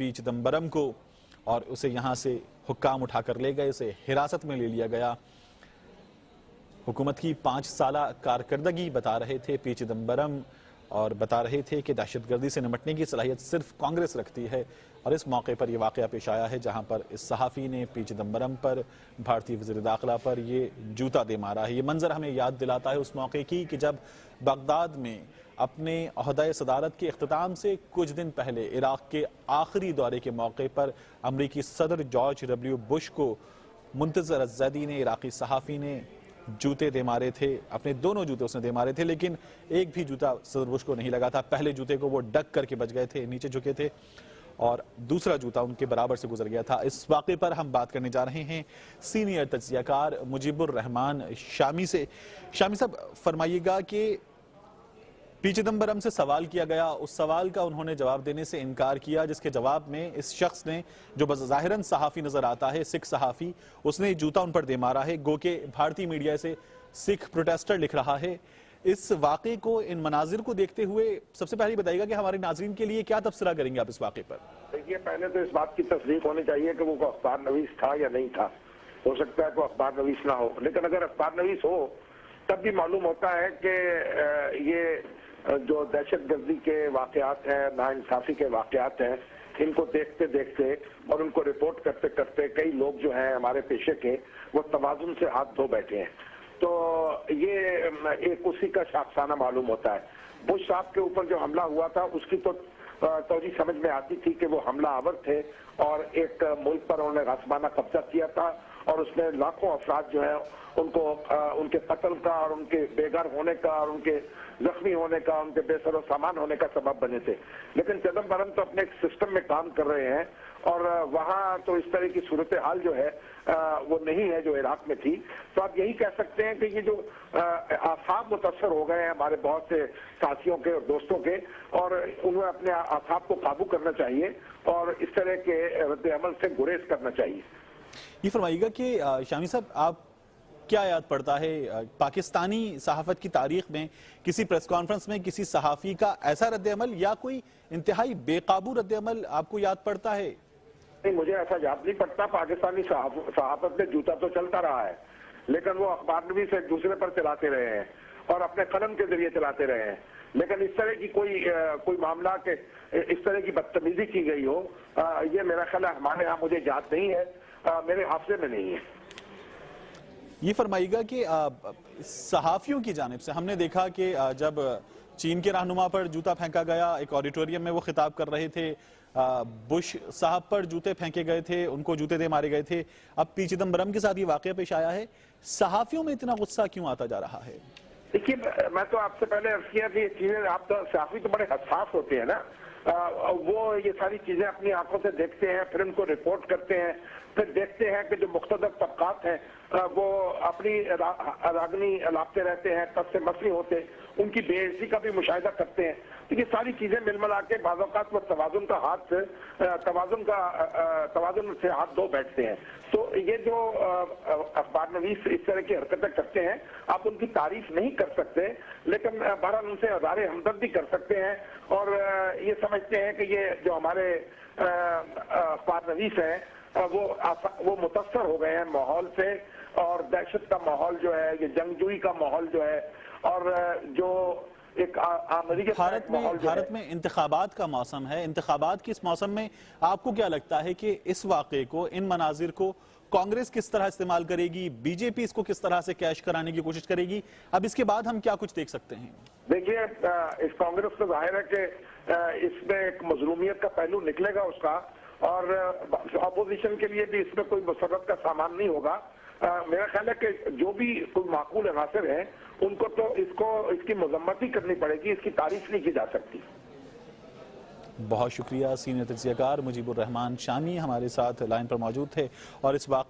P Chidambaram को और उसे यहाँ से हुक्काम उठा कर ले गए, उसे हिरासत में ले लिया गया। हुकूमत की 5 साला कारकर्दगी बता रहे थे पी चिदम्बरम और बता रहे थे कि दहशतगर्दी से निपटने की सलाहियत सिर्फ कांग्रेस रखती है। और इस मौके पर यह वाक़या पेश आया है जहां पर इस सहाफ़ी ने पी चिदम्बरम पर, भारतीय वज़ीर दाखिला पर ये जूता दे मारा है। ये मंजर हमें याद दिलाता है उस मौके की कि जब बगदाद में अपने ओहदा सदारत के इख्तिताम से कुछ दिन पहले इराक़ के आखिरी दौरे के मौके पर अमरीकी सदर जॉर्ज डब्ल्यू बुश को मुंतज़र अज़्ज़ैदी ने, इराक़ी सहाफ़ी ने जूते दे मारे थे। अपने दोनों जूते उसने दे मारे थे, लेकिन एक भी जूता सदर बुश को नहीं लगा था। पहले जूते को वो डक करके बच गए थे, नीचे झुके थे, और दूसरा जूता उनके बराबर से गुजर गया था। इस वाक़े पर हम बात करने जा रहे हैं सीनियर तज्ज़ियाकार मुजीबुर रहमान शामी से। शामी साहब, फरमाइएगा कि पी चिदम्बरम से सवाल किया गया, उस सवाल का उन्होंने जवाब देने से इनकार किया, जिसके जवाब में इस शख्स ने, जो ज़ाहिरन सहाफ़ी नज़र आता है, सिख सहाफ़ी, उसने जूता उन पर दे मारा है। गो के भारतीय मीडिया से सिख प्रोटेस्टर लिख रहा है। इस वाक़े को, इन मनाजिर को देखते हुए सबसे पहले बताइएगा कि हमारे नाज़रीन के लिए क्या तबसरा करेंगे आप इस वाक़े पर? देखिए, पहले तो इस बात की तस्दीक होनी चाहिए कि वो अखबार नवीस था या नहीं था। हो सकता है कि अखबार नवीस ना हो, लेकिन अगर अखबार नवीस हो तब भी मालूम होता है कि ये जो दहशतगर्दी के वाक़यात हैं, नाइंसाफ़ी के वाक़यात हैं, इनको देखते देखते और उनको रिपोर्ट करते करते कई लोग जो हैं हमारे पेशे के, वो तवाज़ुन से हाथ धो बैठे हैं। तो ये एक उसी का शाफसाना मालूम होता है। बुश साहब के ऊपर जो हमला हुआ था उसकी तो तौजीह समझ में आती थी कि वो हमला आवर थे और एक मुल्क पर उन्होंने गासबाना कब्जा किया था और उसमें लाखों अफराद जो है उनको उनके कत्ल का और उनके बेघर होने का और उनके जख्मी होने का, उनके बेसरो सामान होने का सबब बने थे। लेकिन चिदम्बरम तो अपने एक सिस्टम में काम कर रहे हैं और वहाँ तो इस तरह की सूरत हाल जो है वो नहीं है जो इराक में थी। तो आप यही कह सकते हैं कि ये जो आसाब मुतासर हो गए हैं हमारे बहुत से साथियों के और दोस्तों के, और उन्हें अपने आसाब को काबू करना चाहिए और इस तरह के रद्द अमल से गुरेज करना चाहिए। ये फरमाइएगा कि शामी साहब, आप क्या याद पड़ता है पाकिस्तानी सहाफत की तारीख में किसी प्रेस कॉन्फ्रेंस में किसी सहाफ़ी का ऐसा रद्द-ए-अमल या कोई इंतहाई बेकाबू रद्द-ए-अमल आपको याद पड़ता है? नहीं, मुझे ऐसा याद नहीं पड़ता। पाकिस्तानी सहाफत में जूता तो चलता रहा है, लेकिन वो अखबार नवीस एक दूसरे पर चलाते रहे हैं और अपने कलम के जरिए चलाते रहे हैं। लेकिन इस तरह की कोई मामला के इस तरह की बदतमीजी की गई हो, ये मेरा ख्याल है हमारे यहाँ मुझे याद नहीं है, मेरे हाफजे में नहीं है। ये फरमाइएगा कि सहाफ़ियों की जानिब से हमने देखा कि जब चीन के रहनुमा पर जूता फेंका गया, एक ऑडिटोरियम में वो खिताब कर रहे थे, बुश साहब पर जूते फेंके गए थे, उनको जूते दे मारे गए थे। अब पी चिदम्बरम के साथ ये वाक़या पेश आया है। सहाफ़ियों में इतना गुस्सा क्यों आता जा रहा है? देखिए, मैं तो आपसे पहले अर्ज़ किया कि ये चीजें, आप तो सहाफ़ी तो बड़े हसास होते हैं ना, वो ये सारी चीजें अपनी आंखों से देखते हैं, फिर उनको रिपोर्ट करते हैं, फिर देखते हैं कि जो मुख्तलिफ तबकात हैं वो अपनी रागनी लापते रहते हैं, तब से मसली होते, उनकी बेइज्जती का भी मुशाहिदा करते हैं। तो ये सारी चीजें मिलमिला के बाज़ औक़ात वो तवाज़ुन से हाथ धो बैठते हैं। तो ये जो अखबार नवीस इस तरह की हरकतें करते हैं, आप उनकी तारीफ नहीं कर सकते, लेकिन बहरहाल उनसे अज़हार हमदर्दी कर सकते हैं और ये समझते हैं कि ये जो हमारे अखबार नवीस हैं वो मुतासर हो गए हैं माहौल से, और दहशत का माहौल जो है, ये जंगजूई का माहौल जो है, और जो एक भारत में इंतखाबात का मौसम है। इंतखाबात के इस मौसम में आपको क्या लगता है कि इस वाक़े को, इन मनाजिर को कांग्रेस किस तरह इस्तेमाल करेगी, बीजेपी इसको किस तरह से कैश कराने की कोशिश करेगी? अब इसके बाद हम क्या कुछ देख सकते हैं? देखिए, इस कांग्रेस को जाहिर है कि इसमें एक मजलूमियत का पहलू निकलेगा उसका, और अपोजिशन के लिए भी इसमें कोई मुसर्रत का सामान नहीं होगा। मेरा ख्याल है कि जो भी कोई माकूल अनासर हैं उनको तो इसकी मजम्मत ही करनी पड़ेगी, इसकी तारीफ नहीं की जा सकती। बहुत शुक्रिया। सीनियर तज्ज़ियाकार मुजीबुर रहमान शामी हमारे साथ लाइन पर मौजूद थे और इस वाक़े